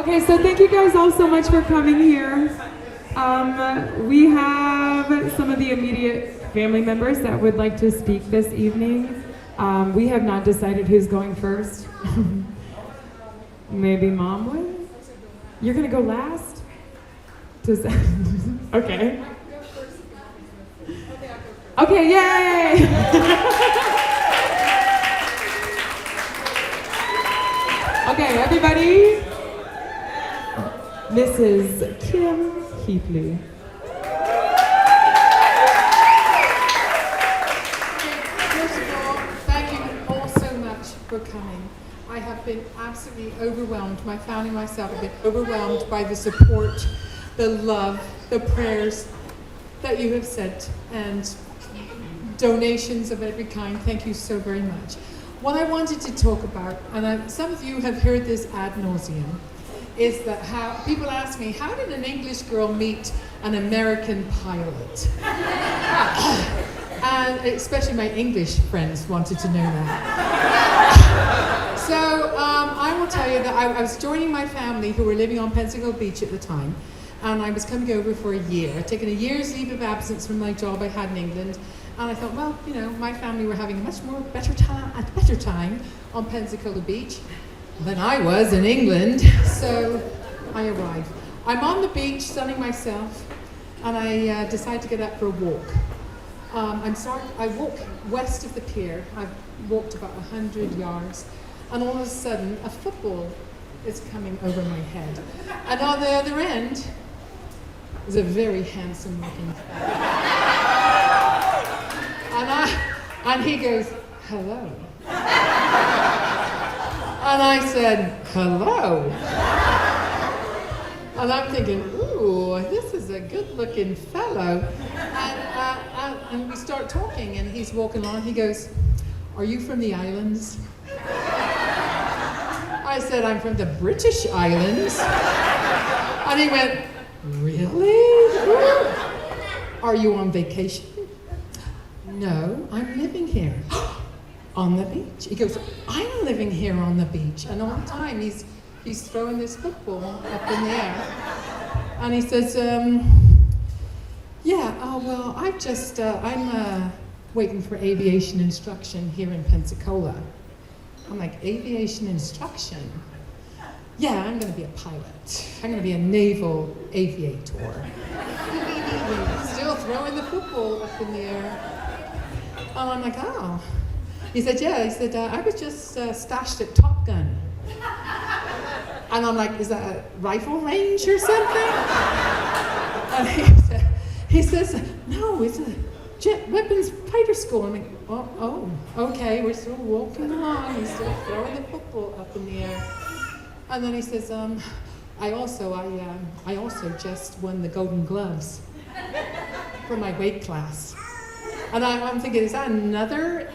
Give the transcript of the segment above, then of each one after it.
Okay, so thank you guys all so much for coming here. We have some of the immediate family members that would like to speak this evening. We have not decided who's going first. Maybe Mom would? You're gonna go last? Okay. Okay, yay! Okay, everybody. Mrs. Kim Heatley. First of all, thank you all so much for coming. I have been absolutely overwhelmed. My family and myself have been overwhelmed by the support, the love, the prayers that you have sent, and donations of every kind. Thank you so very much. What I wanted to talk about, and some of you have heard this ad nauseum, is that how people ask me, how did an English girl meet an American pilot? And especially my English friends wanted to know that. So I will tell you that I was joining my family who were living on Pensacola Beach at the time, and I was coming over for a year. I'd taken a year's leave of absence from my job I had in England, and I thought, well, you know, my family were having a much more better time on Pensacola Beach than I was in England, so I arrived. I'm on the beach sunning myself, and I decide to get up for a walk. I walk west of the pier. I've walked about 100 yards, and all of a sudden, a football is coming over my head. And on the other end is a very handsome looking fellow. And he goes, hello. And I said, hello. And I'm thinking, ooh, this is a good-looking fellow. And we start talking, and he's walking along. He goes, are you from the islands? I said, I'm from the British Islands. And he went, really? Are you on vacation? No, I'm living here. On the beach. He goes, I'm living here on the beach. And all the time he's throwing this football up in the air. And he says, I'm waiting for aviation instruction here in Pensacola. I'm like, aviation instruction? Yeah, I'm gonna be a pilot. I'm gonna be a naval aviator. Still throwing the football up in the air. And I'm like, oh. He said, yeah. He said, I was just stashed at Top Gun. And I'm like, is that a rifle range or something? And he says, no, it's a jet weapons fighter school. I'm like, oh, okay. We're still walking along. He's still throwing the football up in the air. And then he says, I also just won the Golden Gloves for my weight class. And I'm thinking, is that another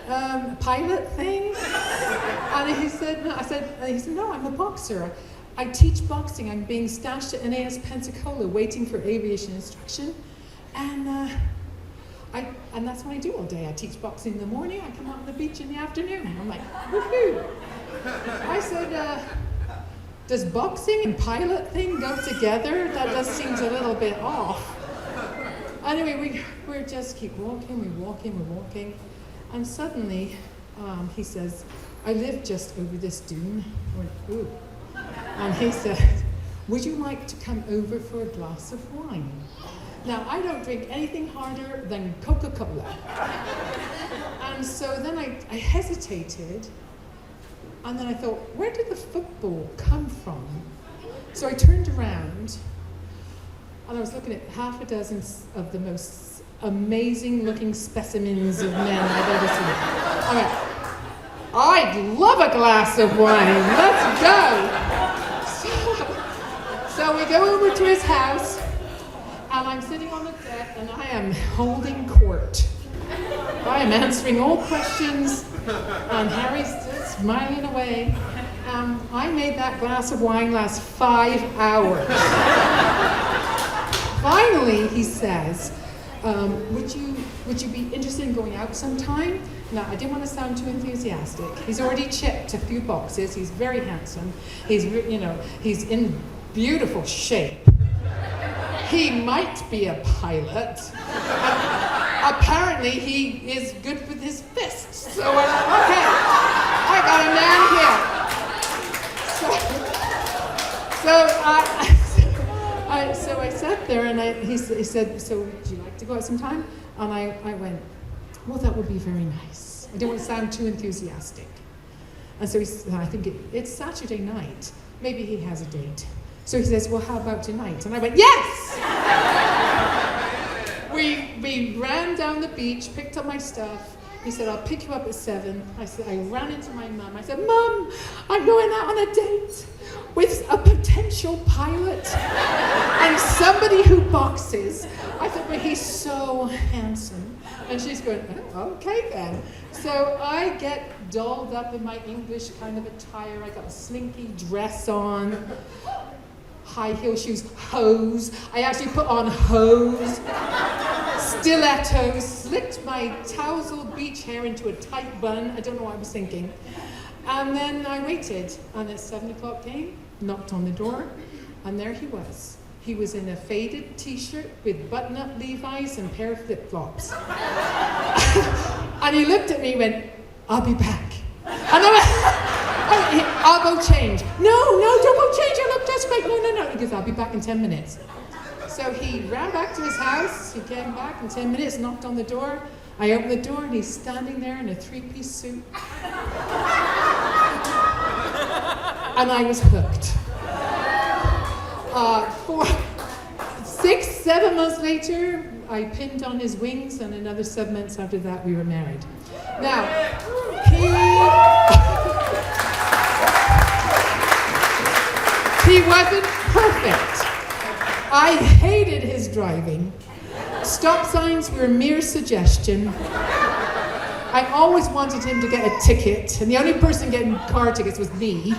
pilot thing? And he said, no. He said, no, I'm a boxer. I teach boxing. I'm being stashed at NAS Pensacola, waiting for aviation instruction, and that's what I do all day. I teach boxing in the morning. I come out on the beach in the afternoon. I'm like, woohoo! I said, does boxing and pilot thing go together? That just seems a little bit off. Anyway, we just keep walking, we're walking, and suddenly he says, I live just over this dune. I went, ooh. And he said, would you like to come over for a glass of wine? Now, I don't drink anything harder than Coca-Cola. And so then I hesitated, and then I thought, where did the football come from? So I turned around, and I was looking at half a dozen of the most amazing looking specimens of men I've ever seen. I went, I'd love a glass of wine, let's go. So we go over to his house, and I'm sitting on the deck, and I am holding court. I am answering all questions, and Harry's just smiling away. I made that glass of wine last 5 hours. Finally, he says, would you be interested in going out sometime? Now, I didn't want to sound too enthusiastic. He's already checked a few boxes. He's very handsome. He's in beautiful shape. He might be a pilot. Apparently, he is good with his fists. So, okay, I got a man here. So I sat there, and he said, "So, would you like to go out sometime?" And I went, "Well, that would be very nice." I didn't want to sound too enthusiastic. And so he said, "I think it's Saturday night. Maybe he has a date." So he says, "Well, how about tonight?" And I went, "Yes!" We ran down the beach, picked up my stuff. He said, "I'll pick you up at 7. I ran into my mum. I said, "Mum, I'm going out on a date with a potential pilot and somebody who boxes." I said, "But he's so handsome." And she's going, "Oh, okay then." So I get dolled up in my English kind of attire. I got a slinky dress on, high heel shoes, hose. I actually put on hose, stilettos, slicked my tousled beach hair into a tight bun. I don't know what I was thinking. And then I waited, and at 7 o'clock came, knocked on the door, and there he was. He was in a faded t-shirt with button-up Levi's and a pair of flip-flops. And he looked at me and went, "I'll be back." And I went, "I'll go change." No, don't go change. I look desperate. No. He goes, "I'll be back in 10 minutes. So he ran back to his house. He came back in 10 minutes, knocked on the door. I opened the door, and he's standing there in a 3-piece suit. And I was hooked. 7 months later, I pinned on his wings, and another 7 months after that, we were married. Now, he wasn't perfect. I hated his driving. Stop signs were a mere suggestion. I always wanted him to get a ticket, and the only person getting car tickets was me.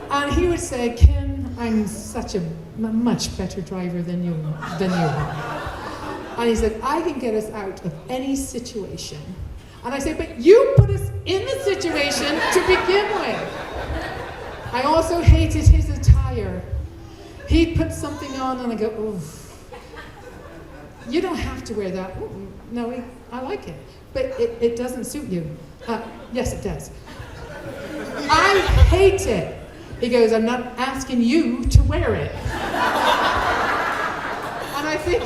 And he would say, "Kim, I'm such a much better driver than you are." And he said, "I can get us out of any situation." And I said, "But you put us in the situation to begin with." I also hated his attire. He'd put something on, and I go, "Oh, you don't have to wear that." "Oh, no, I like it, but it doesn't suit you." "Yes, it does." "I hate it." He goes, "I'm not asking you to wear it." And I think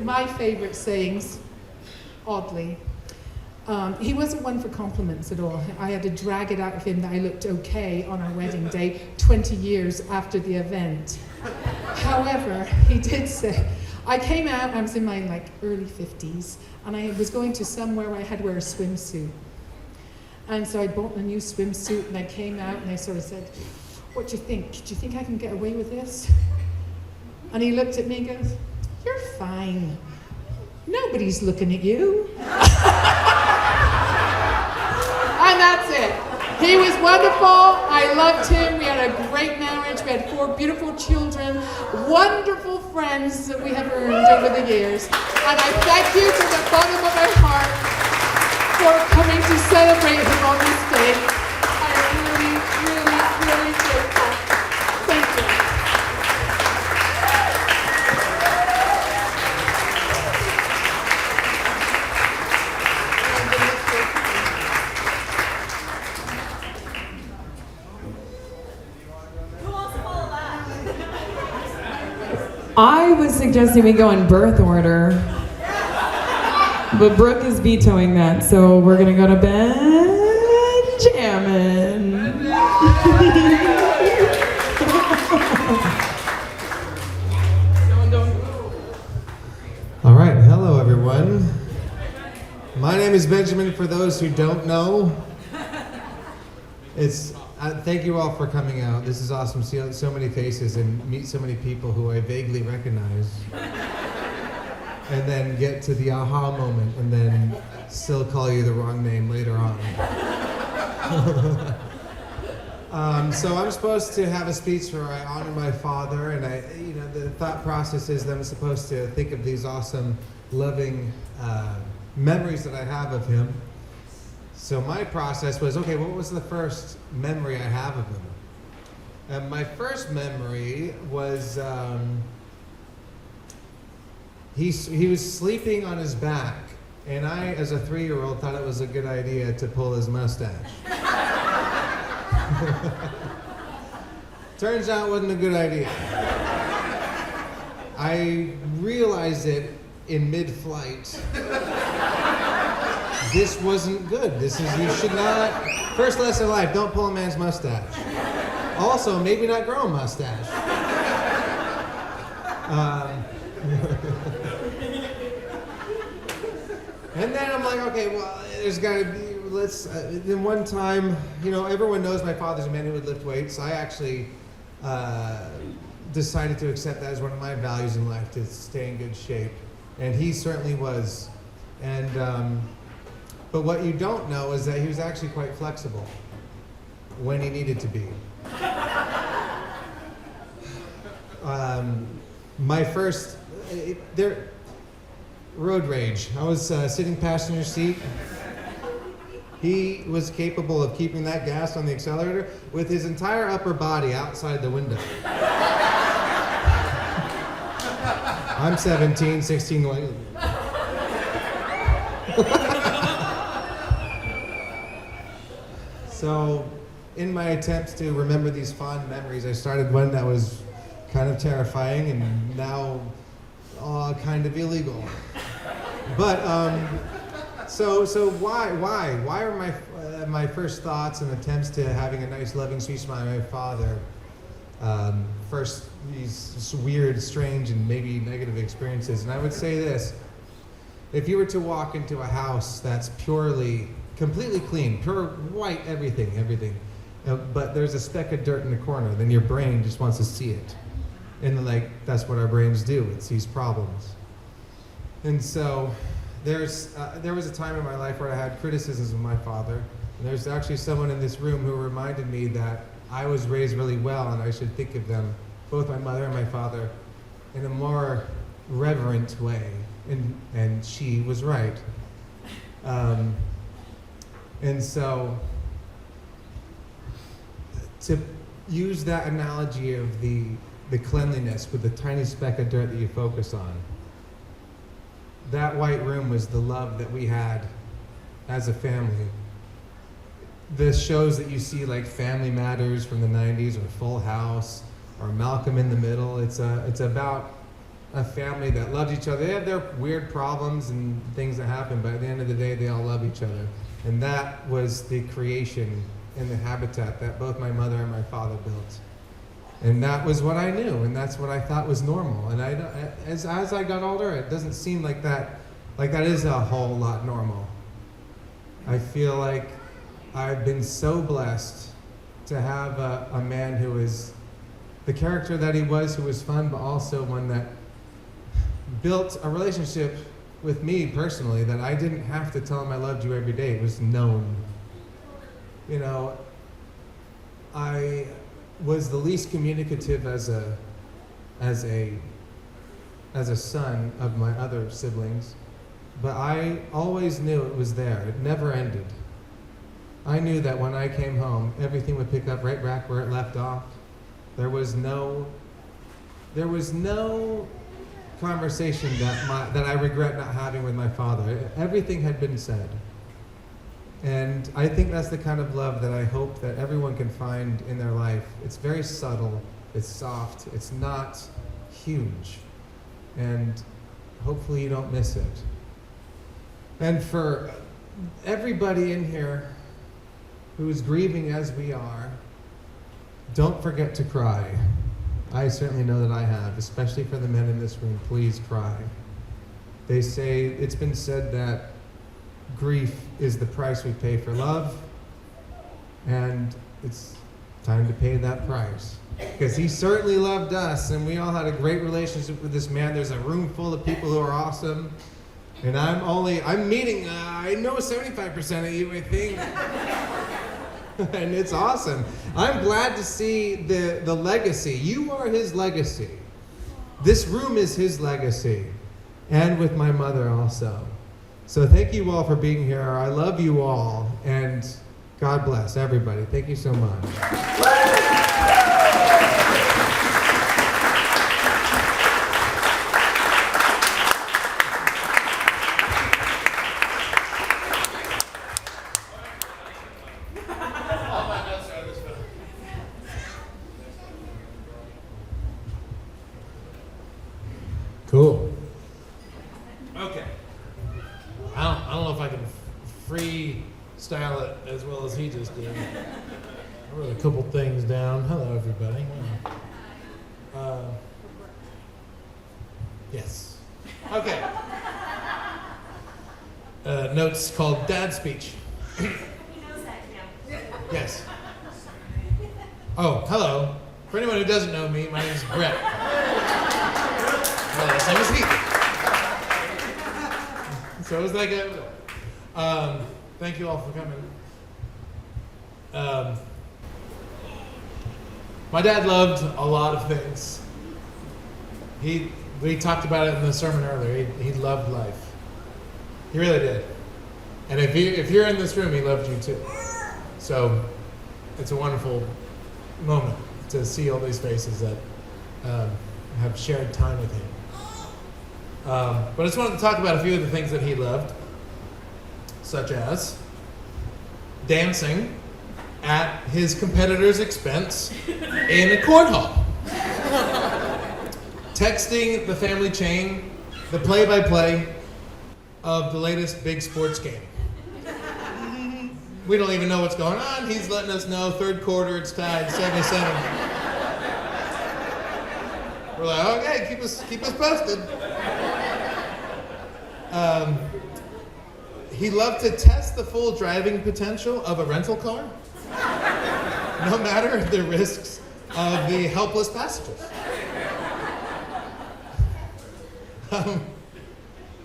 my favorite sayings, oddly, he wasn't one for compliments at all. I had to drag it out of him that I looked okay on our wedding day 20 years after the event. However, he did say, I came out, I was in my early 50s, and I was going to somewhere where I had to wear a swimsuit. And so I bought a new swimsuit, and I came out, and I sort of said, "What do you think? Do you think I can get away with this?" And he looked at me and goes, "You're fine. Nobody's looking at you." And that's it. He was wonderful. I loved him. We had a great marriage. We had 4 beautiful children, wonderful friends that we have earned over the years. And I thank you from the bottom of my heart for coming to celebrate him on this day. I am really, really, really grateful. Thank you. I was suggesting we go in birth order, but Brooke is vetoing that, so we're gonna go to Benjamin. All right, hello everyone. My name is Benjamin, for those who don't know. Thank you all for coming out. This is awesome to see so many faces and meet so many people who I vaguely recognize. And then get to the aha moment and then still call you the wrong name later on. So I'm supposed to have a speech where I honor my father, and the thought process is that I'm supposed to think of these awesome, loving memories that I have of him. So my process was, okay, what was the first memory I have of him? And my first memory was he was sleeping on his back, and I, as a 3-year-old, thought it was a good idea to pull his mustache. Turns out it wasn't a good idea. I realized it in mid-flight. This wasn't good. You should not, first lesson in life, don't pull a man's mustache. Also, maybe not grow a mustache. And then I'm like, okay, well, there's got to be, then one time, everyone knows my father's a man who would lift weights. I actually decided to accept that as one of my values in life, to stay in good shape. And he certainly was. And, but what you don't know is that he was actually quite flexible when he needed to be. My first, road rage. I was sitting passenger seat. He was capable of keeping that gas on the accelerator with his entire upper body outside the window. I'm 17, 16 going. So, in my attempts to remember these fond memories, I started one that was kind of terrifying and now kind of illegal. But so why are my first thoughts and attempts to having a nice, loving, sweet smile at my father first these weird, strange, and maybe negative experiences? And I would say this: if you were to walk into a house that's completely clean, pure white, everything, but there's a speck of dirt in the corner, then your brain just wants to see it. And that's what our brains do. It sees problems. And so there was a time in my life where I had criticisms of my father. And there's actually someone in this room who reminded me that I was raised really well and I should think of them, both my mother and my father, in a more reverent way. And she was right. And so to use that analogy of the cleanliness with the tiny speck of dirt that you focus on, that white room was the love that we had as a family. The shows that you see, like Family Matters from the 90s, or Full House, or Malcolm in the Middle, it's about a family that loved each other. They had their weird problems and things that happen, but at the end of the day, they all love each other. And that was the creation and the habitat that both my mother and my father built. And that was what I knew, and that's what I thought was normal. And as I got older, it doesn't seem like that is a whole lot normal. I feel like I've been so blessed to have a man who is the character that he was, who was fun, but also one that built a relationship with me personally that I didn't have to tell him I loved you every day. It was known. I was the least communicative as a son of my other siblings, but I always knew it was there. It never ended. I knew that when I came home, everything would pick up right back where it left off. There was no conversation that I regret not having with my father. Everything had been said. And I think that's the kind of love that I hope that everyone can find in their life. It's very subtle, it's soft, it's not huge. And hopefully you don't miss it. And for everybody in here who is grieving as we are, don't forget to cry. I certainly know that I have, especially for the men in this room. Please cry. It's been said that grief is the price we pay for love, and it's time to pay that price. Because he certainly loved us, and we all had a great relationship with this man. There's a room full of people who are awesome, and I'm meeting, I know 75% of you, I think. And it's awesome. I'm glad to see the legacy. You are his legacy. This room is his legacy. And with my mother also. So thank you all for being here. I love you all. And God bless everybody. Thank you so much. Cool. Okay. I don't know if I can freestyle it as well as he just did. I wrote a couple things down. Hello, everybody. Yes. Okay. Notes called Dad Speech. He knows that now. Yes. Oh, hello. For anyone who doesn't know me, my name is Brett. My last name is Heatley. So is that good? Thank you all for coming. My dad loved a lot of things. We talked about it in the sermon earlier. He loved life. He really did. And if you're in this room, he loved you too. So it's a wonderful moment to see all these faces that have shared time with him. But I just wanted to talk about a few of the things that he loved, such as dancing at his competitor's expense in a cornhole, texting the family chain the play-by-play of the latest big sports game. We don't even know what's going on. He's letting us know third quarter, it's tied 7-7. We're like, okay, keep us posted. He loved to test the full driving potential of a rental car, no matter the risks of the helpless passengers.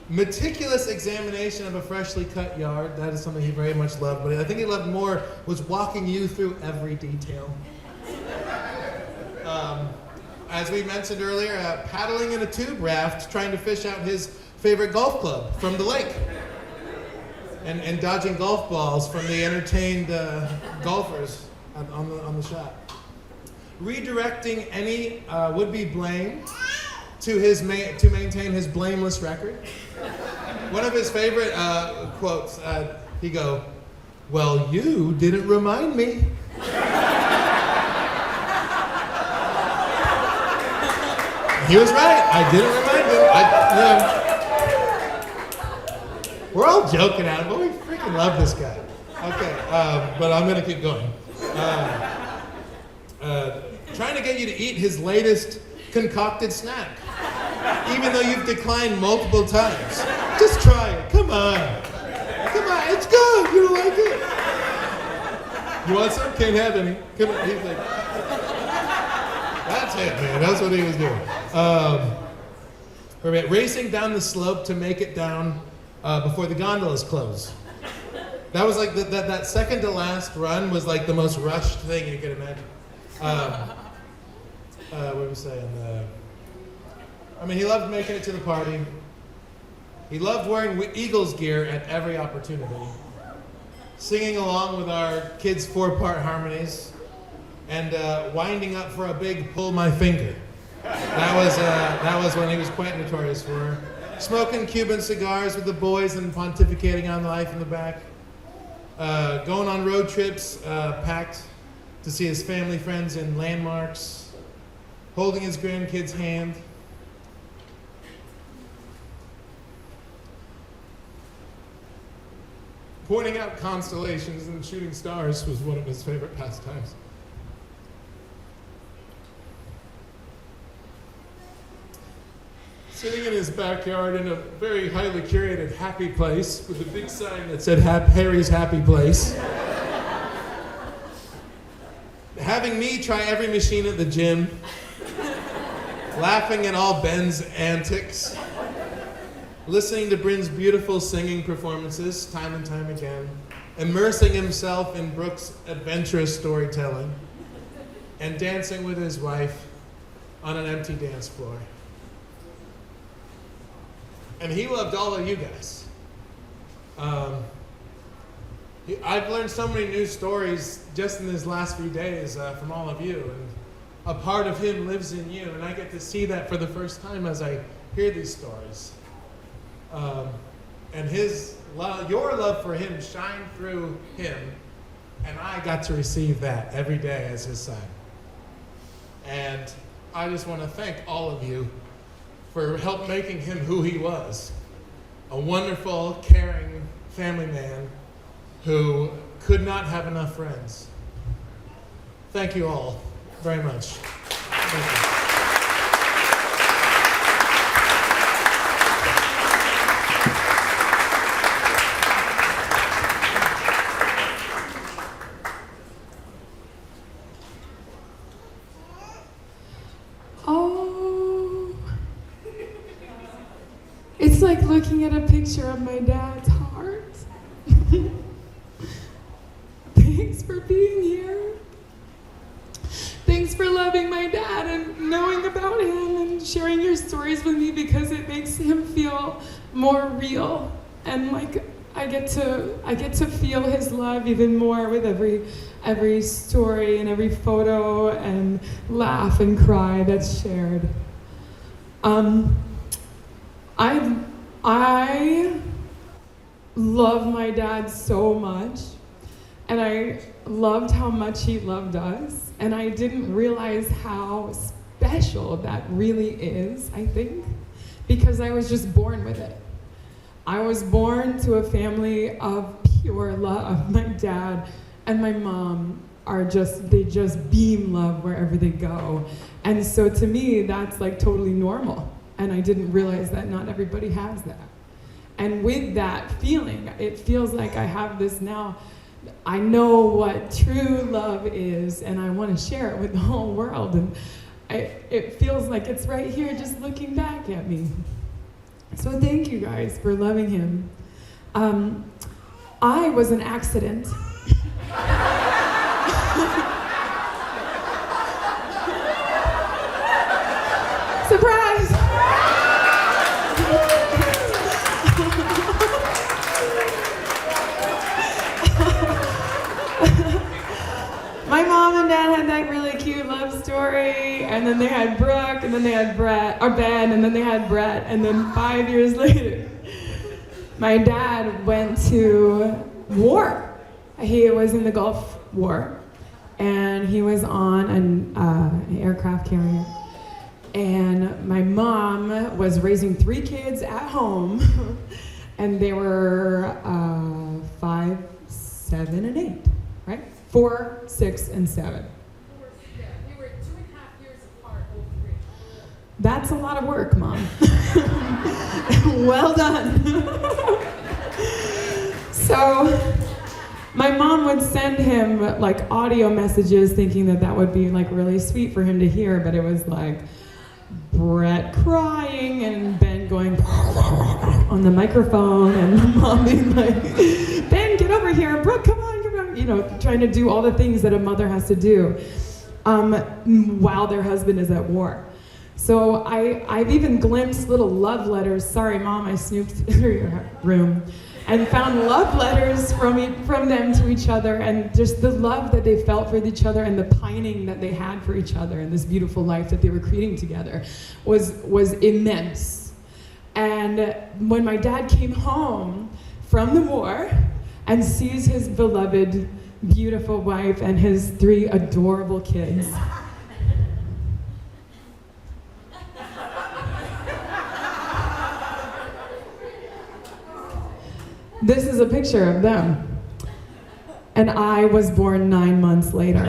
Meticulous examination of a freshly cut yard, that is something he very much loved, but I think he loved more was walking you through every detail. As we mentioned earlier, paddling in a tube raft, trying to fish out his favorite golf club from the lake, and dodging golf balls from the entertained golfers on the shot. Redirecting any would-be blame to maintain his blameless record. One of his favorite quotes, he go, "Well, you didn't remind me." He was right. I didn't remind him. We're all joking at him, but we freaking love this guy. Okay, but I'm gonna keep going. Trying to get you to eat his latest concocted snack, even though you've declined multiple times. Just try it. Come on, it's good. You don't like it? You want some? Can't have any. Come on. He's like, that's it, man. That's what he was doing. Racing down the slope to make it down before the gondolas close. That was like that second to last run was like the most rushed thing you could imagine. What were we saying? He loved making it to the party. He loved wearing Eagles gear at every opportunity, singing along with our kids' 4-part harmonies, and winding up for a big pull my finger. That was when he was quite notorious for. Smoking Cuban cigars with the boys and pontificating on life in the back. Going on road trips, packed to see his family friends in landmarks. Holding his grandkids' hand. Pointing out constellations and shooting stars was one of his favorite pastimes. Sitting in his backyard in a very highly curated happy place with a big sign that said Harry's Happy Place. Having me try every machine at the gym. Laughing at all Ben's antics. Listening to Bryn's beautiful singing performances time and time again. Immersing himself in Brooke's adventurous storytelling. And dancing with his wife on an empty dance floor. And he loved all of you guys. I've learned so many new stories just in these last few days from all of you. And a part of him lives in you. And I get to see that for the first time as I hear these stories. And your love for him shined through him. And I got to receive that every day as his son. And I just want to thank all of you for help making him who he was. A wonderful, caring family man who could not have enough friends. Thank you all very much. Thank you. Oh, it's like looking at a picture of my dad's heart. Thanks for being here. Thanks for loving my dad and knowing about him and sharing your stories with me, because it makes him feel more real, and like I get to feel his love even more with every story and every photo and laugh and cry that's shared. I love my dad so much, and I loved how much he loved us, and I didn't realize how special that really is, I think, because I was just born with it. I was born to a family of pure love. My dad and my mom they just beam love wherever they go. And so to me, that's like totally normal. And I didn't realize that not everybody has that. And with that feeling, it feels like I have this now. I know what true love is, and I want to share it with the whole world. And it feels like it's right here just looking back at me. So thank you guys for loving him. I was an accident. Surprise! My mom and dad had that really cute love story, and then they had Brooke, and then they had Ben, and then they had Brett, and then 5 years later, my dad went to war. He was in the Gulf War, and he was on an aircraft carrier. And my mom was raising 3 kids at home, and they were 5, 7, and 8, right? 4, 6, and 7. Yeah, we were 2.5 years apart, all 3. That's a lot of work, Mom. Well done. So my mom would send him like audio messages thinking that would be like really sweet for him to hear, but it was like Brett crying and Ben going on the microphone and Mom being like, Ben, get over here. Brooke, come on, trying to do all the things that a mother has to do while their husband is at war. So I've even glimpsed little love letters. Sorry, Mom, I snooped through your room and found love letters from them to each other, and just the love that they felt for each other and the pining that they had for each other and this beautiful life that they were creating together was immense. And when my dad came home from the war and sees his beloved, beautiful wife and his 3 adorable kids, this is a picture of them. And I was born 9 months later.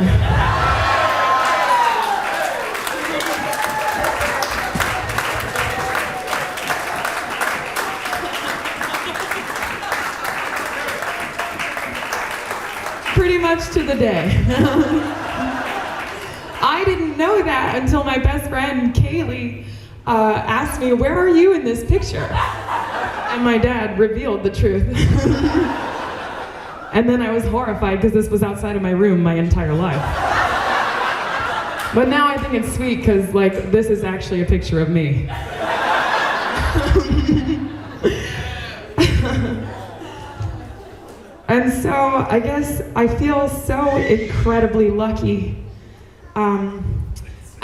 Pretty much to the day. I didn't know that until my best friend, Kaylee, asked me, "Where are you in this picture?" And my dad revealed the truth. And then I was horrified because this was outside of my room my entire life. But now I think it's sweet because like this is actually a picture of me. And so I guess I feel so incredibly lucky.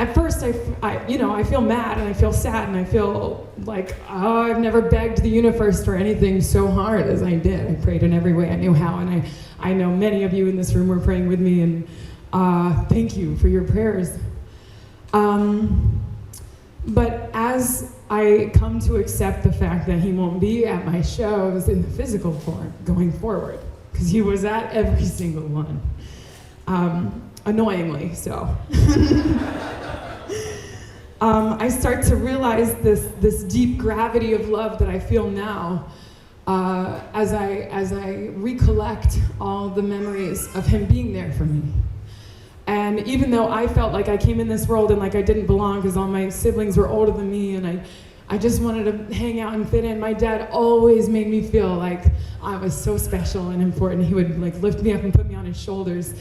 At first, I feel mad and I feel sad and I feel like, oh, I've never begged the universe for anything so hard as I did. I prayed in every way I knew how, and I know many of you in this room were praying with me, and thank you for your prayers. But as I come to accept the fact that he won't be at my shows in the physical form going forward, because he was at every single one, annoyingly so. I start to realize this deep gravity of love that I feel now as I recollect all the memories of him being there for me. And even though I felt like I came in this world and like I didn't belong because all my siblings were older than me and I just wanted to hang out and fit in, my dad always made me feel like I was so special and important. He would like lift me up and put me on his shoulders,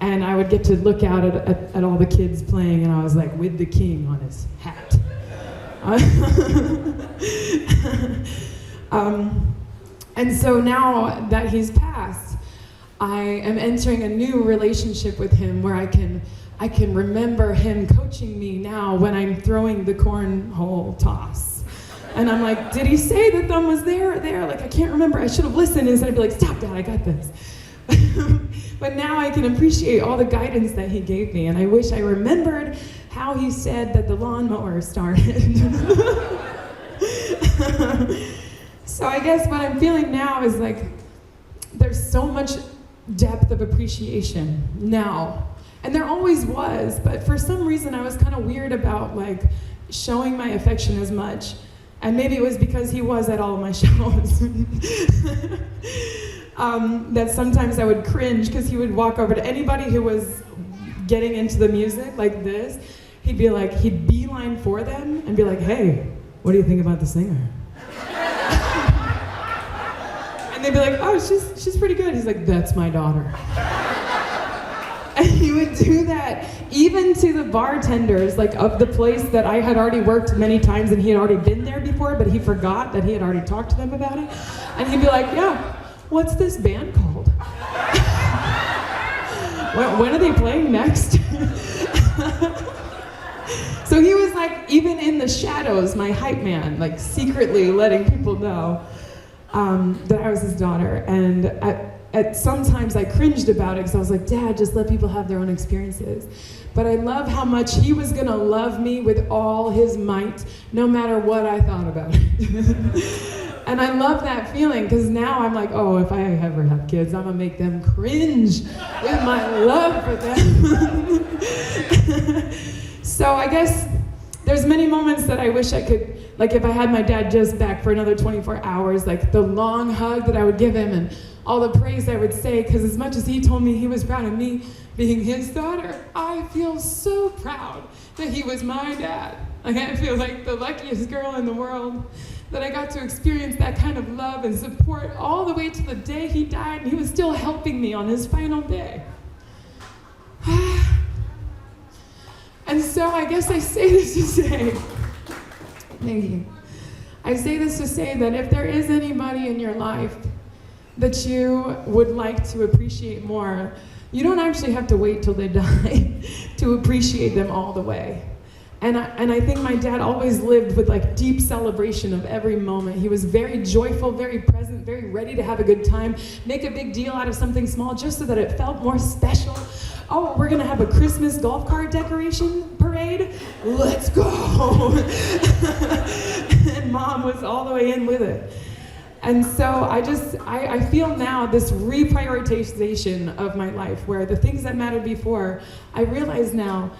and I would get to look out at all the kids playing, and I was like with the king on his hat. And so now that he's passed, I am entering a new relationship with him where I can remember him coaching me now when I'm throwing the cornhole toss. And I'm like, did he say the thumb was there or there? Like, I can't remember. I should have listened instead of be like, stop, Dad, I got this. But now I can appreciate all the guidance that he gave me. And I wish I remembered how he said that the lawnmower started. So I guess what I'm feeling now is like, there's so much depth of appreciation now. And there always was, but for some reason I was kind of weird about like showing my affection as much. And maybe it was because he was at all of my shows. That sometimes I would cringe because he would walk over to anybody who was getting into the music like this. He'd beeline for them and be like, hey, what do you think about the singer? And they'd be like, oh, she's pretty good. He's like, that's my daughter. And he would do that even to the bartenders, like of the place that I had already worked many times and he had already been there before, but he forgot that he had already talked to them about it. And he'd be like, yeah, what's this band called? When are they playing next? So he was like, even in the shadows, my hype man, like secretly letting people know that I was his daughter. And at sometimes I cringed about it because I was like, Dad, just let people have their own experiences. But I love how much he was gonna love me with all his might, no matter what I thought about it. And I love that feeling because now I'm like, oh, if I ever have kids, I'm gonna make them cringe with my love for them. So I guess there's many moments that I wish I could, like if I had my dad just back for another 24 hours, like the long hug that I would give him and all the praise I would say, because as much as he told me he was proud of me being his daughter, I feel so proud that he was my dad. Like I feel like the luckiest girl in the world that I got to experience that kind of love and support all the way to the day he died, and he was still helping me on his final day. And so I guess I say this to say, thank you. I say this to say that if there is anybody in your life that you would like to appreciate more, you don't actually have to wait till they die to appreciate them all the way. And I think my dad always lived with like deep celebration of every moment. He was very joyful, very present, very ready to have a good time, make a big deal out of something small just so that it felt more special. Oh, we're gonna have a Christmas golf cart decoration parade? Let's go! And Mom was all the way in with it. And so I feel now this reprioritization of my life where the things that mattered before, I realize now,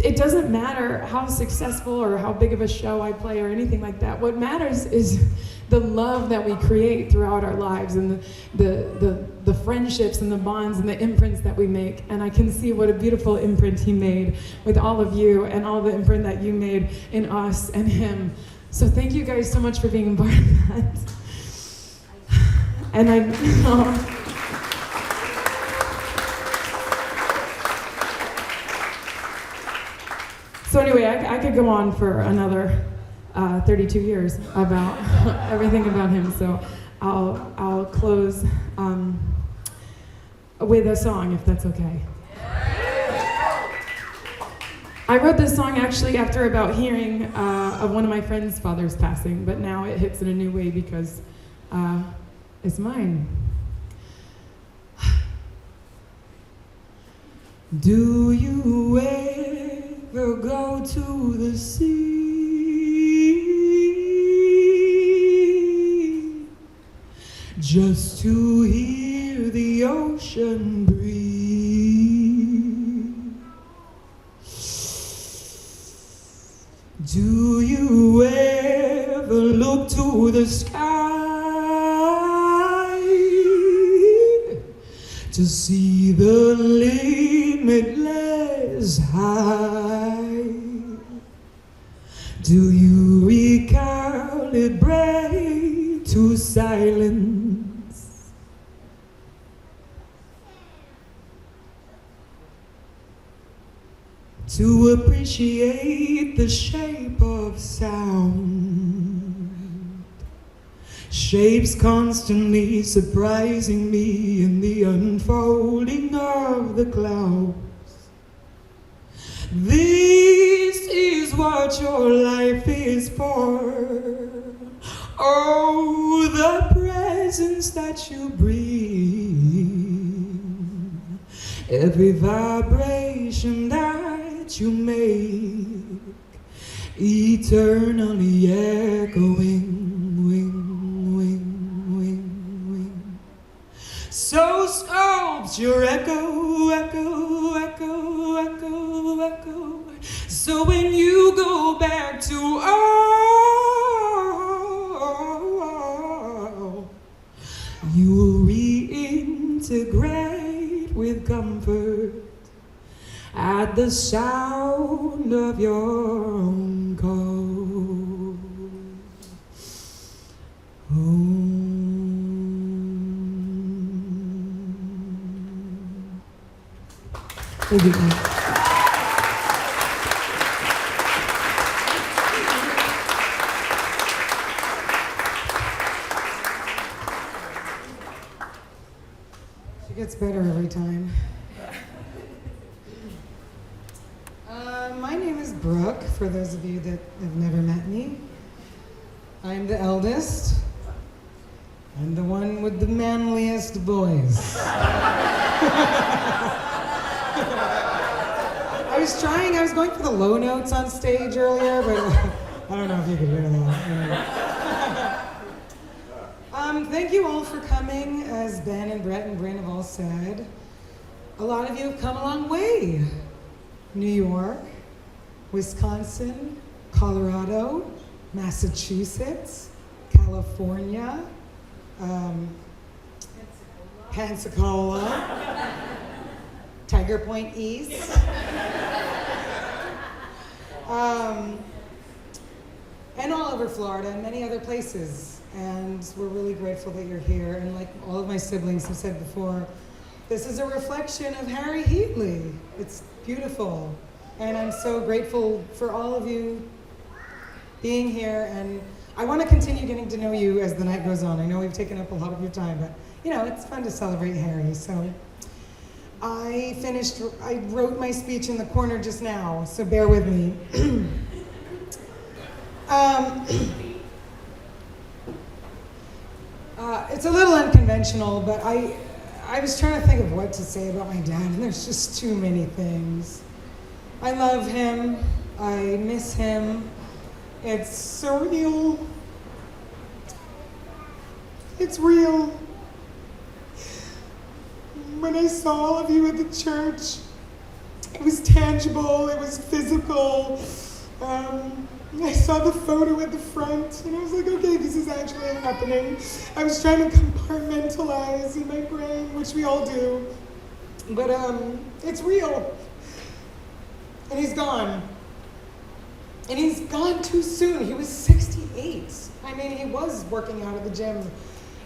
it doesn't matter how successful or how big of a show I play or anything like that. What matters is the love that we create throughout our lives and the friendships and the bonds and the imprints that we make. And I can see what a beautiful imprint he made with all of you and all the imprint that you made in us and him. So thank you guys so much for being a part of that. And so anyway, I could go on for another 32 years about everything about him. So I'll close with a song, if that's okay. I wrote this song actually after about hearing of one of my friend's father's passing, but now it hits in a new way because it's mine. Do you ever go to the sea just to hear the ocean breathe. Do you ever look to the sky to see the limitless high? Do you recalibrate to silence? To appreciate the shape of sound, shapes constantly surprising me in the unfolding of the clouds. This is what your life is for. Oh, the presence that you bring, every vibration that you make, eternally echoing, wing, wing, wing, wing. So sculpt your echo, echo, echo, echo, echo. So when you go back to you will reintegrate with comfort at the sound of your own call. Thank you. She gets better every time. My name is Brooke, for those of you that have never met me. I'm the eldest. I'm the one with the manliest voice. I was going for the low notes on stage earlier, but I don't know if you could hear that. Thank you all for coming. As Ben and Brett and Bryn have all said, a lot of you have come a long way. New York, Wisconsin, Colorado, Massachusetts, California, Pensacola, Tiger Point East, and all over Florida and many other places. And we're really grateful that you're here. And like all of my siblings have said before, this is a reflection of Harry Heatley. It's beautiful. And I'm so grateful for all of you being here. And I want to continue getting to know you as the night goes on. I know we've taken up a lot of your time, but you know, it's fun to celebrate Harry. So I wrote my speech in the corner just now, so bear with me. It's a little unconventional, but I was trying to think of what to say about my dad, and there's just too many things. I love him. I miss him. It's surreal. It's real. When I saw all of you at the church, it was tangible, it was physical. I saw the photo at the front, and I was like, okay, this is actually happening. I was trying to compartmentalize in my brain, which we all do, but it's real. And he's gone. And he's gone too soon. He was 68. I mean, he was working out at the gym,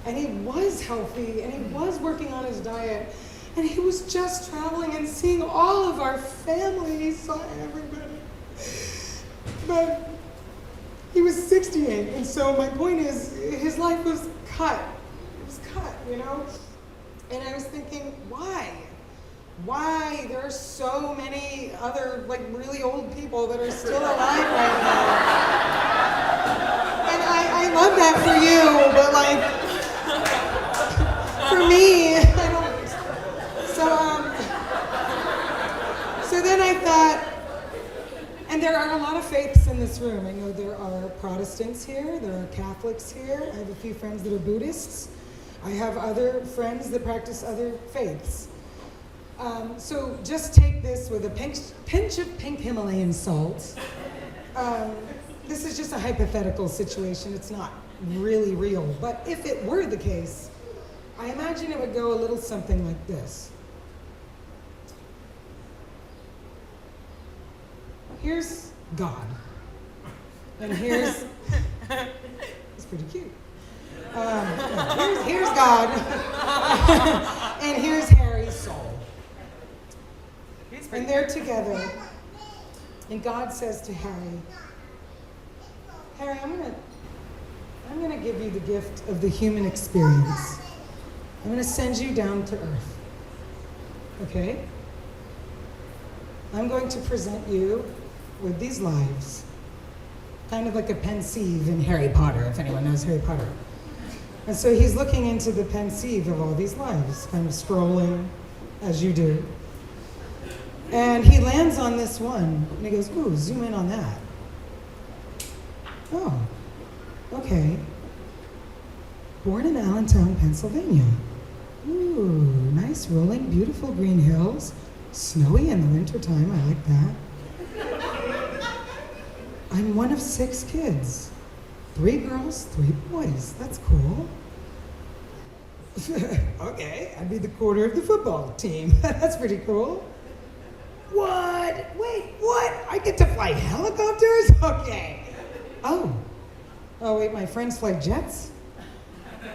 and he was healthy, and he was working on his diet, and he was just traveling and seeing all of our family. He saw everybody. But he was 68, and so my point is, his life was cut. It was cut, you know? And I was thinking, why? Why? There are so many other, like, really old people that are still alive right now. And I love that for you, but, like, for me, I don't. So then I thought, and there are a lot of faiths in this room. I know there are Protestants here, there are Catholics here. I have a few friends that are Buddhists. I have other friends that practice other faiths. So just take this with a pinch of pink Himalayan salt. This is just a hypothetical situation. It's not really real. But if it were the case, I imagine it would go a little something like this. Here's God. And here's, it's pretty cute. Here's God. And here's Harry's soul. And they're together. And God says to Harry, Harry, I'm gonna give you the gift of the human experience. I'm gonna send you down to earth. Okay? I'm going to present you with these lives. Kind of like a pensieve in Harry Potter, if anyone knows Harry Potter. And so he's looking into the pensieve of all these lives, kind of scrolling as you do. And he lands on this one, and he goes, ooh, zoom in on that. Oh, okay. Born in Allentown, Pennsylvania. Ooh, nice rolling, beautiful green hills. Snowy in the wintertime, I like that. I'm one of 6 kids. 3 girls, 3 boys. That's cool. Okay, I'd be the quarter of the football team. That's pretty cool. What? Wait, what? I get to fly helicopters? Okay. Oh, wait, my friends fly jets?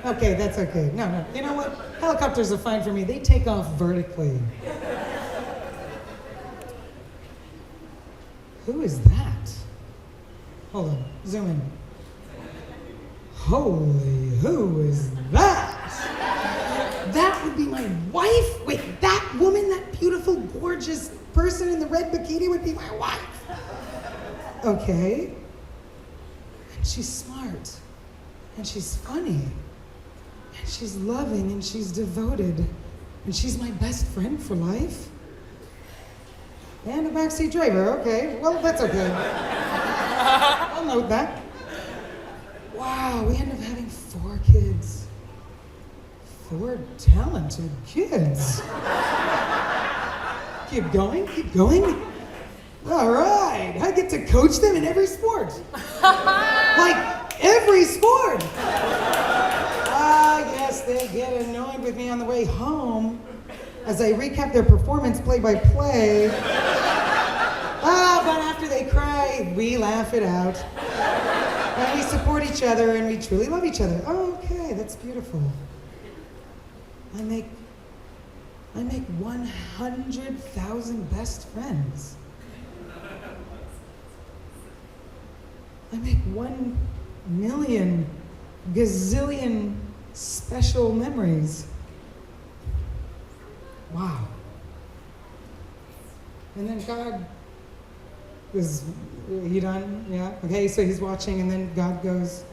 Okay, that's okay. No. You know what? Helicopters are fine for me. They take off vertically. Who is that? Hold on, zoom in. Holy, who is that? That would be my wife? Wait, that woman, that beautiful, gorgeous person in the red bikini would be my wife? Okay. And she's smart. And she's funny. And she's loving and she's devoted. And she's my best friend for life. And a backseat driver, okay. Well, that's okay. I'll note that. Wow, we end up having 4 kids. 4 talented kids. Keep going, keep going. All right, I get to coach them in every sport. Like, every sport. Yes, they get annoyed with me on the way home as I recap their performance play by play. But after they cry, we laugh it out. And we support each other and we truly love each other. Okay, that's beautiful. I make 100,000 best friends. I make 1 million gazillion special memories. Wow. And then God was, you done? Yeah? Okay, so he's watching and then God goes,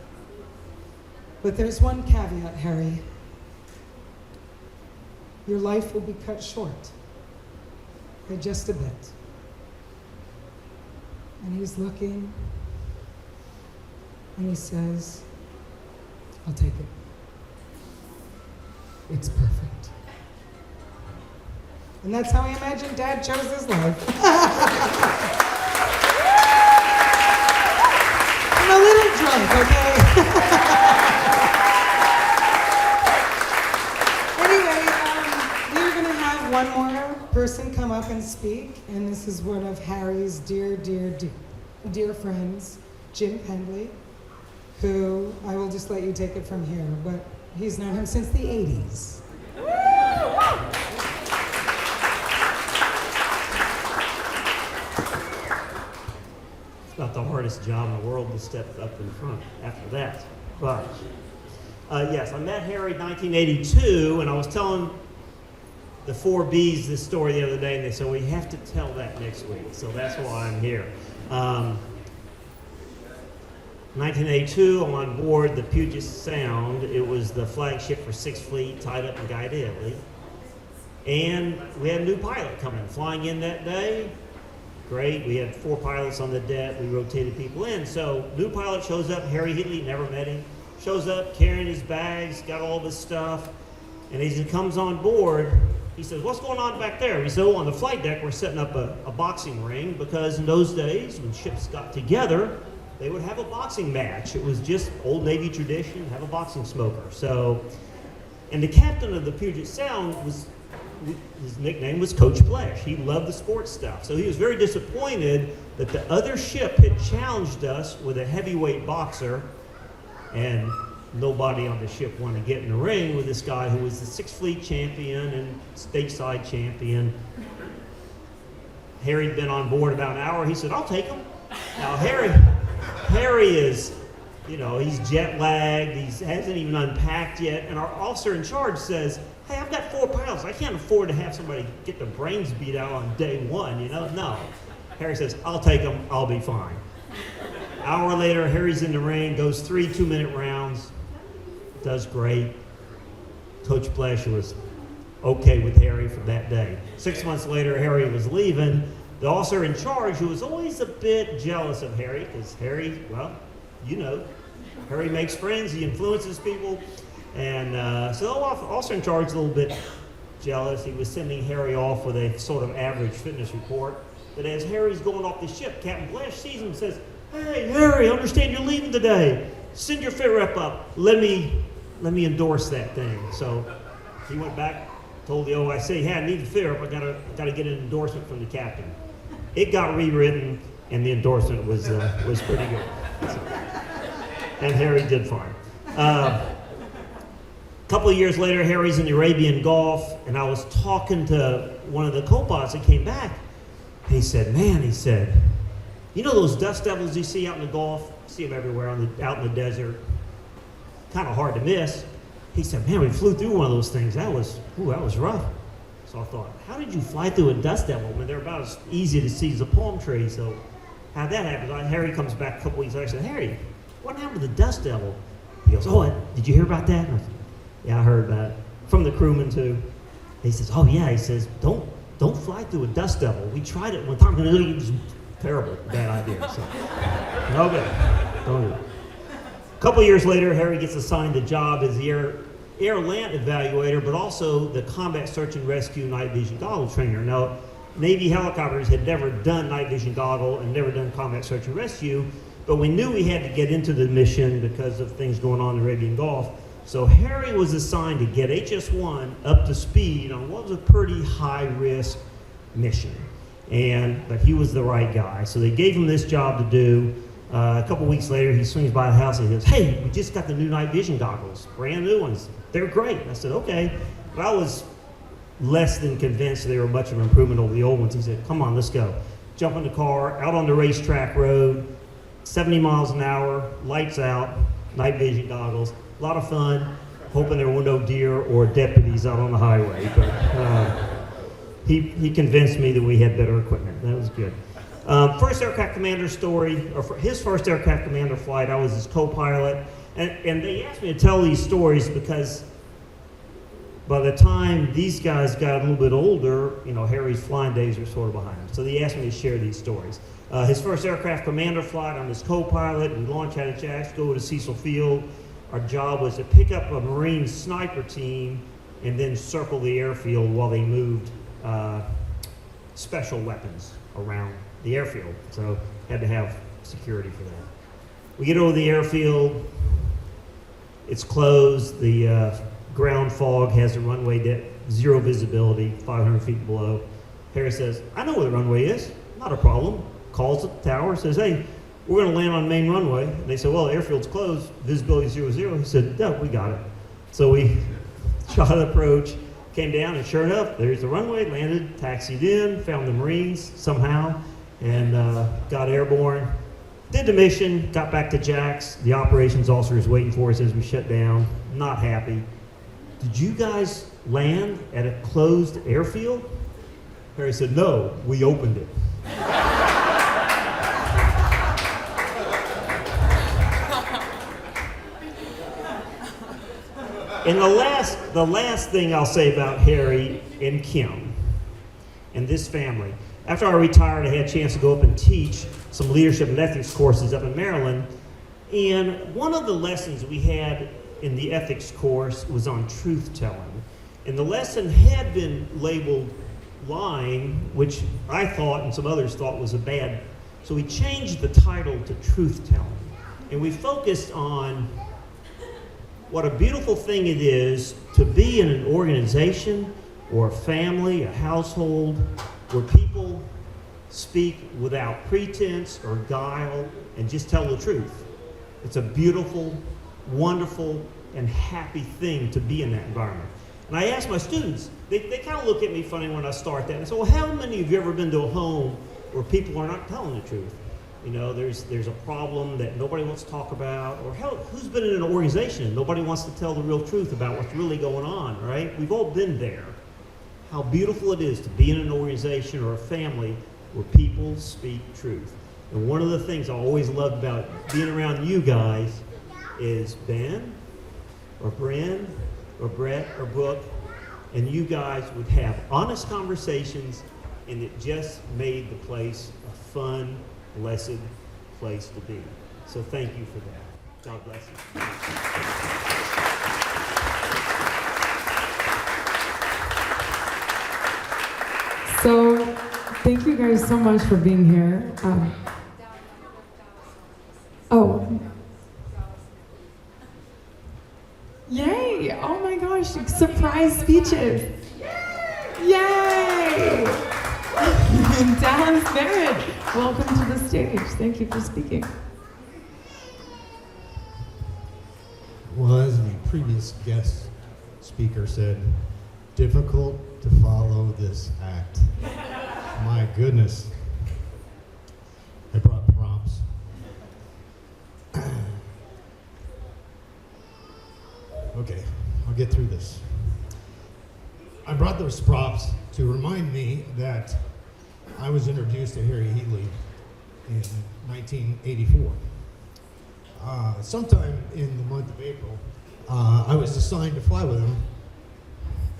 but there's one caveat, Harry. Your life will be cut short by just a bit. And he's looking and he says, I'll take it. It's perfect. And that's how I imagine Dad chose his life. I'm a little drunk, okay? Anyway, we're going to have one more person come up and speak, and this is one of Harry's dear friends, Jim Pendley, who I will just let you take it from here, but he's known him since the 80s. It's not the hardest job in the world to step up in front after that. But, yes, I met Harry in 1982, and I was telling the 4 Bs this story the other day, and they said, we have to tell that next week. So that's why I'm here. 1982, I'm on board the Puget Sound. It was the flagship for 6th Fleet, tied up in Guy to Italy. And we had a new pilot coming, flying in that day. Great, we had 4 pilots on the deck. We rotated people in. So new pilot shows up, Harry Heatley, never met him. shows up carrying his bags, got all this stuff, and as he comes on board, he says, "What's going on back there?" We said, "Oh, on the flight deck, we're setting up a boxing ring, because in those days, when ships got together, they would have a boxing match. It was just old Navy tradition, have a boxing smoker." So, and the captain of the Puget Sound his nickname was Coach Flesh. He loved the sports stuff. So he was very disappointed that the other ship had challenged us with a heavyweight boxer, and nobody on the ship wanted to get in the ring with this guy who was the Sixth Fleet champion and stateside champion. Harry'd been on board about an hour. He said, "I'll take him." Now Harry is, he's jet lagged. He hasn't even unpacked yet. And our officer in charge says, "Hey, I've got 4 pilots. I can't afford to have somebody get their brains beat out on day one, No. Harry says, "I'll take him. I'll be fine." Hour later, Harry's in the ring, goes 3 2-minute rounds, does great. Coach Flesh was okay with Harry for that day. 6 months later, Harry was leaving. The officer in charge, who was always a bit jealous of Harry, because Harry, Harry makes friends, he influences people, and so the officer in charge was a little bit jealous. He was sending Harry off with a sort of average fitness report. But as Harry's going off the ship, Captain Flesh sees him and says, "Hey, Harry, I understand you're leaving today. Send your fit rep up. Let me endorse that thing." So he went back, told the OIC, "Hey, I need the fit rep. I gotta get an endorsement from the captain." It got rewritten, and the endorsement was pretty good. So, and Harry did fine. A couple of years later, Harry's in the Arabian Gulf, and I was talking to one of the co-pilots that came back. He said, "You know those dust devils you see out in the Gulf? See them everywhere out in the desert. Kind of hard to miss." He said, "Man, we flew through one of those things. That was rough." So I thought, how did you fly through a dust devil? I mean, they're about as easy to see as a palm tree. So how'd that happen? Harry comes back a couple weeks later. I said, "Harry, what happened to the dust devil?" He goes, "Oh, did you hear about that?" And I said, "Yeah, I heard that. From the crewman too." He says, "Oh yeah." He says, Don't fly through a dust devil. We tried it one time, and it was terrible, bad idea." So, no good. Don't do it. A couple years later, Harry gets assigned a job as the air land evaluator, but also the combat search and rescue night vision goggle trainer. Now, Navy helicopters had never done night vision goggle and never done combat search and rescue, but we knew we had to get into the mission because of things going on in the Arabian Gulf. So Harry was assigned to get HS-1 up to speed on what was a pretty high-risk mission, but he was the right guy. So they gave him this job to do. A couple weeks later, he swings by the house and he goes, "Hey, we just got the new night vision goggles, brand new ones. They're great." I said, "Okay." But I was less than convinced they were much of an improvement over the old ones. He said, "Come on, let's go." Jump in the car, out on the racetrack road, 70 miles an hour, lights out, night vision goggles. A lot of fun, hoping there were no deer or deputies out on the highway. But he convinced me that we had better equipment. That was good. First aircraft commander story, or for his first aircraft commander flight, I was his co-pilot. And they asked me to tell these stories because by the time these guys got a little bit older, Harry's flying days were sort of behind him. So they asked me to share these stories. His first aircraft commander flight, I'm his co-pilot. We launch out of Jax, go to Cecil Field. Our job was to pick up a Marine sniper team and then circle the airfield while they moved special weapons around the airfield. So had to have security for that. We get over the airfield. It's closed. The ground fog has the runway zero visibility, 500 feet below. Harry says, "I know where the runway is. Not a problem." Calls the tower, says, "Hey, we're going to land on main runway." And they said, "Well, the airfield's closed, visibility 0. He said, "No, we got it." So we shot approach, came down, and sure enough, there's the runway, landed, taxied in, found the Marines somehow, and got airborne. Did the mission, got back to Jax. The operations officer is waiting for us as we shut down. Not happy. "Did you guys land at a closed airfield?" Harry said, "No, we opened it." And the last thing I'll say about Harry and Kim and this family, after I retired, I had a chance to go up and teach some leadership and ethics courses up in Maryland. And one of the lessons we had in the ethics course was on truth-telling. And the lesson had been labeled lying, which I thought and some others thought was a bad. So we changed the title to truth-telling. And we focused on what a beautiful thing it is to be in an organization or a family, a household, where people speak without pretense or guile and just tell the truth. It's a beautiful, wonderful, and happy thing to be in that environment. And I ask my students, they kind of look at me funny when I start that. And I say, well, how many of you ever been to a home where people are not telling the truth? You know, there's a problem that nobody wants to talk about, or who's been in an organization and nobody wants to tell the real truth about what's really going on, right? We've all been there. How beautiful it is to be in an organization or a family where people speak truth. And one of the things I always loved about being around you guys is Ben, or Bryn, or Brett, or Brooke, and you guys would have honest conversations, and it just made the place a fun, blessed place to be. So thank you for that. God bless you. So, thank you guys so much for being here. Yay! Oh my gosh, surprise speeches. Yay! Dallas Merritt, welcome to the stage. Thank you for speaking. Well, as the previous guest speaker said, difficult to follow this act. My goodness. I brought props. Okay, I'll get through this. I brought those props to remind me that I was introduced to Harry Heatley in 1984. Sometime in the month of April, I was assigned to fly with him,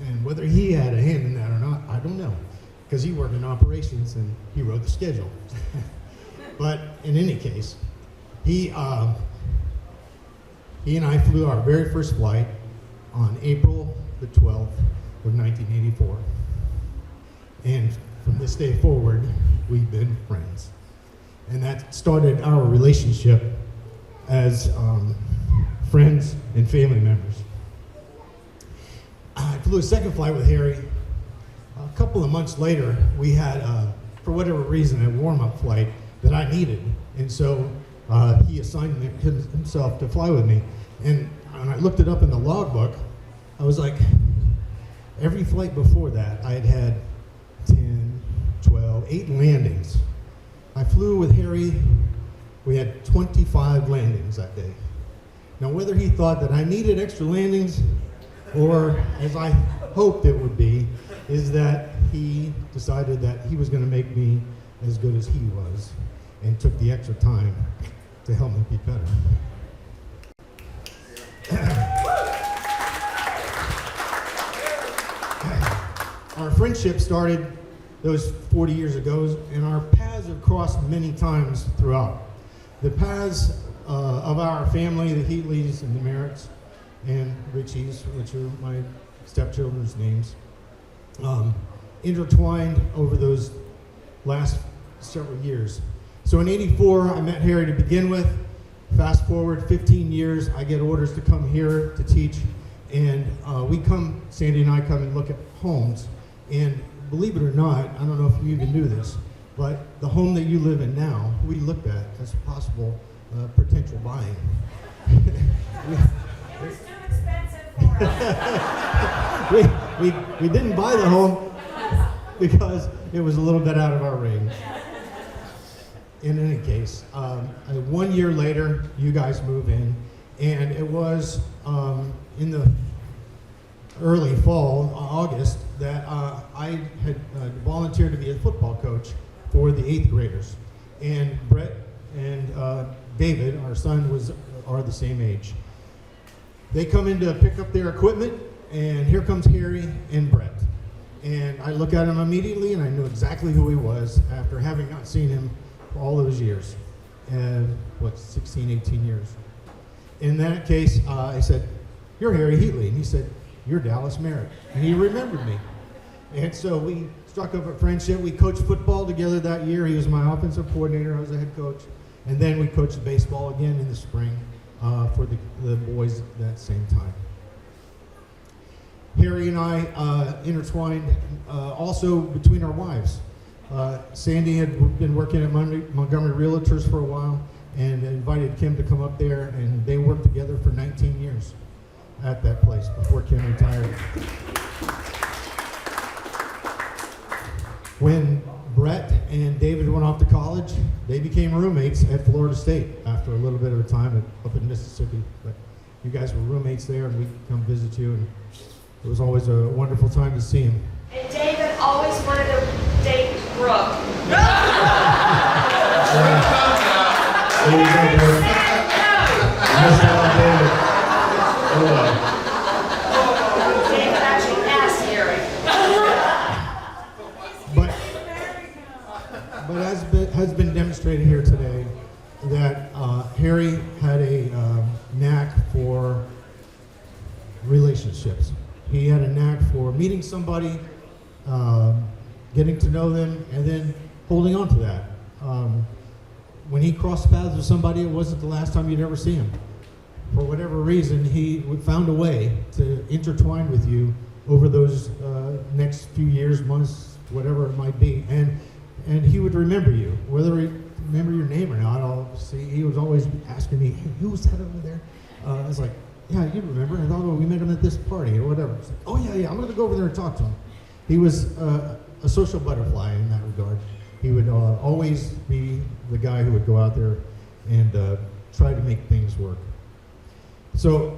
and whether he had a hand in that or not, I don't know, because he worked in operations and he wrote the schedule. But in any case, he and I flew our very first flight on April the 12th of 1984. And from this day forward, we've been friends. And that started our relationship as friends and family members. I flew a second flight with Harry. A couple of months later, we had, for whatever reason, a warm-up flight that I needed. And so he assigned himself to fly with me. And when I looked it up in the logbook, I was like, every flight before that, I had had 10, 12, 8 landings. I flew with Harry. We had 25 landings that day. Now, whether he thought that I needed extra landings, or as I hoped it would be, is that he decided that he was going to make me as good as he was, and took the extra time to help me be better. Our friendship started those 40 years ago, and our paths have crossed many times throughout. The paths of our family, the Heatleys and the Merritts and Richies, which are my stepchildren's names, intertwined over those last several years. So in '84, I met Harry to begin with. Fast forward 15 years, I get orders to come here to teach, and Sandy and I come and look at homes. And believe it or not, I don't know if you even knew this, but the home that you live in now, we looked at as possible potential buying. It's too expensive for us. we didn't buy the home because it was a little bit out of our range. In any case, 1 year later, you guys move in, and it was in the early fall, August, that I had volunteered to be a football coach for the 8th graders. And Brett and David, our son, are the same age. They come in to pick up their equipment, and here comes Harry and Brett. And I look at him immediately, and I knew exactly who he was after having not seen him for all those years. 16, 18 years. In that case, I said, "You're Harry Heatley." And he said, "You're Dallas Merritt." And he remembered me. And so we struck up a friendship. We coached football together that year. He was my offensive coordinator. I was the head coach. And then we coached baseball again in the spring for the boys that same time. Harry and I intertwined also between our wives. Sandy had been working at Montgomery Realtors for a while and invited Kim to come up there, and they worked together for 19 years at that place before Kim retired. When Brett and David went off to college, they became roommates at Florida State after a little bit of a time up in Mississippi. But you guys were roommates there, and we'd come visit you, and it was always a wonderful time to see him. And David always wanted to date Brooke. There you go, Brooke. Missed out on David. David actually asked Harry. But has been demonstrated here today that Harry had a knack for relationships. He had a knack for meeting somebody, getting to know them, and then holding on to that. When he crossed paths with somebody, it wasn't the last time you'd ever see him. For whatever reason, he found a way to intertwine with you over those next few years, months, whatever it might be. And he would remember you, whether he remember your name or not. He was always asking me, "Hey, who was that over there?" I was like, "Yeah, you remember? I thought, well, we met him at this party or whatever." It's like, "Oh yeah, I'm going to go over there and talk to him." He was a social butterfly in that regard. He would always be the guy who would go out there and try to make things work. So,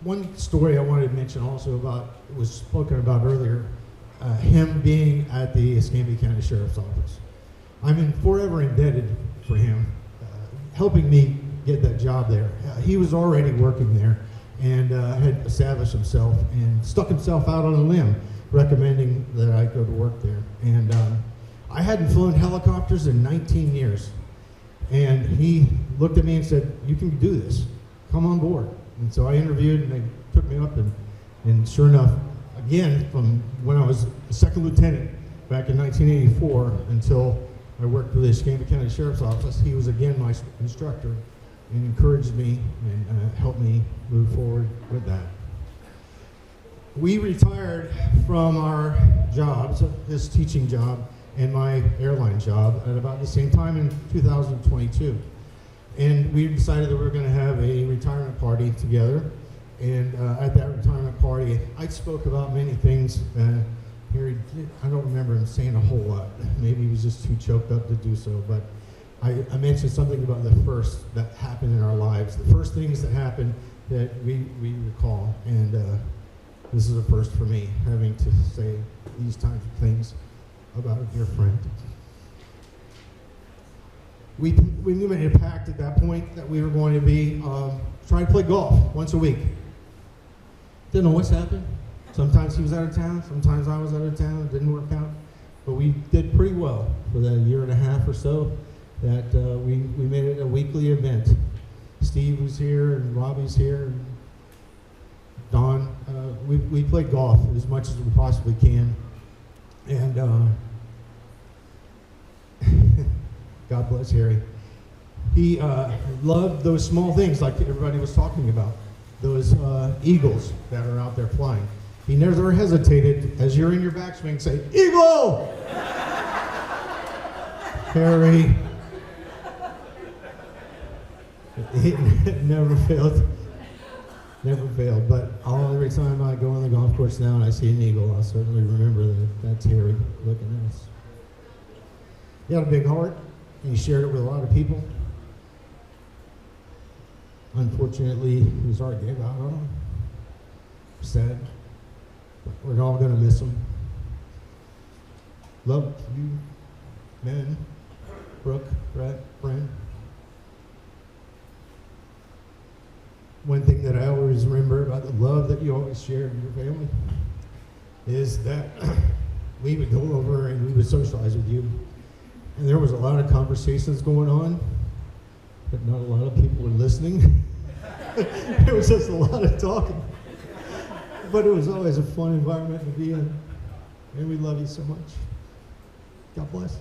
one story I wanted to mention also was spoken about earlier, him being at the Escambia County Sheriff's Office. I'm forever indebted for him helping me get that job there. He was already working there and had established himself and stuck himself out on a limb recommending that I go to work there. And I hadn't flown helicopters in 19 years. And he looked at me and said, "You can do this. Come on board." And so I interviewed, and they took me up, and sure enough, again, from when I was a second lieutenant back in 1984 until I worked for the Escambia County Sheriff's Office, he was again my instructor and encouraged me and helped me move forward with that. We retired from our jobs, his teaching job and my airline job, at about the same time in 2022. And we decided that we were going to have a retirement party together. And at that retirement party, I spoke about many things. Harry, I don't remember him saying a whole lot. Maybe he was just too choked up to do so. But I mentioned something about the first that happened in our lives, the first things that happened that we recall. And this is a first for me, having to say these types of things about a dear friend. We made a pact at that point that we were going to be trying to play golf once a week. Didn't know what's happened. Sometimes he was out of town, sometimes I was out of town. It didn't work out. But we did pretty well for that year and a half or so that we made it a weekly event. Steve was here and Robbie's here and Don. We played golf as much as we possibly can. And God bless Harry. He loved those small things like everybody was talking about. Those eagles that are out there flying. He never hesitated, as you're in your backswing, say, "Eagle!" Harry. It never failed. Never failed. But every time I go on the golf course now and I see an eagle, I'll certainly remember that that's Harry looking at us. He had a big heart, and he shared it with a lot of people. Unfortunately, his heart gave out on him. Sad. But we're all going to miss him. Love you, men, Brooke, Brett, friend. One thing that I always remember about the love that you always shared with your family is that we would go over and we would socialize with you. and there was a lot of conversations going on, but not a lot of people were listening. It was just a lot of talking. But it was always a fun environment to be in. And we love you so much. God bless.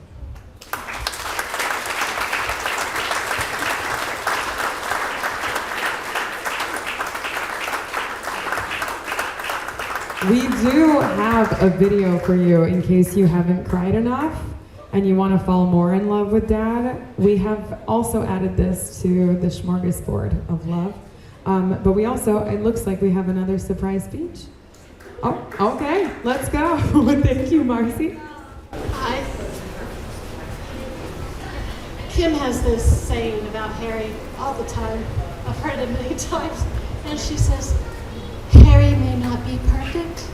We do have a video for you in case you haven't cried enough and you want to fall more in love with Dad. We have also added this to the smorgasbord of love. But we also, it looks like we have another surprise speech. Oh, okay, let's go. Thank you, Marcy. Hi. Kim has this saying about Harry all the time. I've heard it many times. And she says, Harry may not be perfect,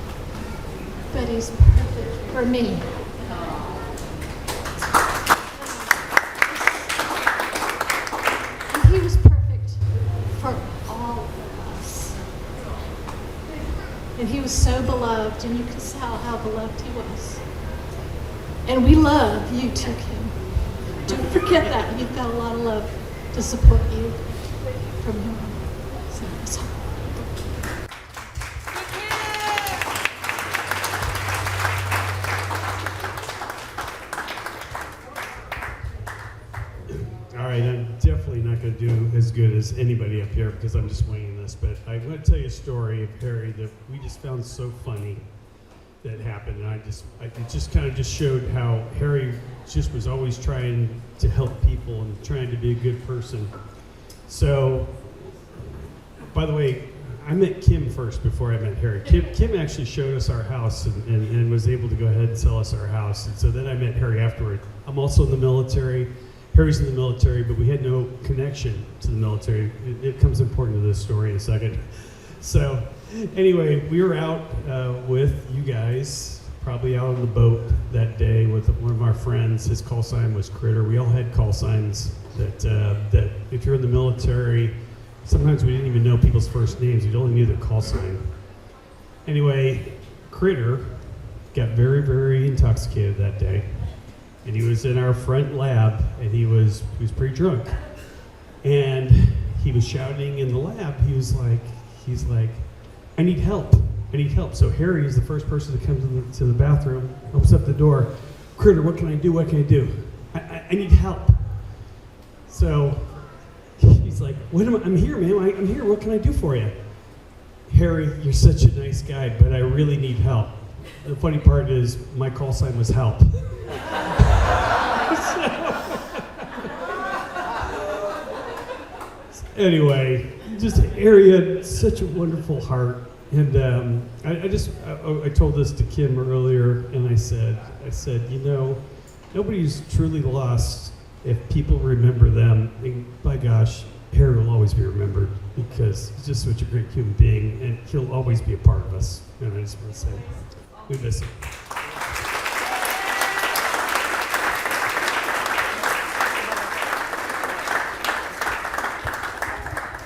but he's perfect for me. And he was perfect for all of us. And he was so beloved, and you can tell how beloved he was. And we love you too, Kim. Don't forget that. You've got a lot of love to support you from your mom. So. All right, I'm definitely not going to do as good as anybody up here because I'm just winging this, but I'm going to tell you a story of Harry that we just found so funny that happened, and it just kind of just showed how Harry just was always trying to help people and trying to be a good person. So, by the way, I met Kim first before I met Harry. Kim actually showed us our house and was able to go ahead and sell us our house, and so then I met Harry afterward. I'm also in the military. Harry's in the military, but we had no connection to the military. It comes important to this story in a second. So anyway, we were out with you guys, probably out on the boat that day with one of our friends. His call sign was Critter. We all had call signs that if you're in the military, sometimes we didn't even know people's first names. We only knew their call sign. Anyway, Critter got very, very intoxicated that day. And he was in our front lab, and he was pretty drunk. And he was shouting in the lab. He's like, I need help. I need help. So Harry is the first person to come to the bathroom, opens up the door. Critter, what can I do? What can I do? I need help. So he's like, I'm here, man. I'm here. What can I do for you? Harry, you're such a nice guy, but I really need help. The funny part is my call sign was help. Anyway, just Harry had such a wonderful heart, and I told this to Kim earlier, and I said, you know, nobody's truly lost if people remember them. And by gosh, Harry will always be remembered because he's just such a great human being, and he'll always be a part of us. And I just want to say, we miss him.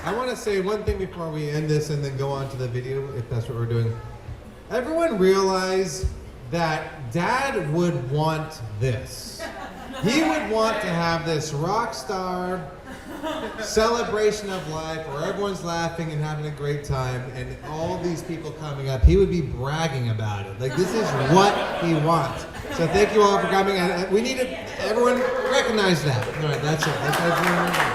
I want to say one thing before we end this and then go on to the video, if that's what we're doing. Everyone realize that Dad would want this. He would want to have this rock star celebration of life where everyone's laughing and having a great time, and all these people coming up. He would be bragging about it. Like, this is what he wants. So thank you all for coming. And we need to, everyone recognize that. All right, that's it. That's everyone.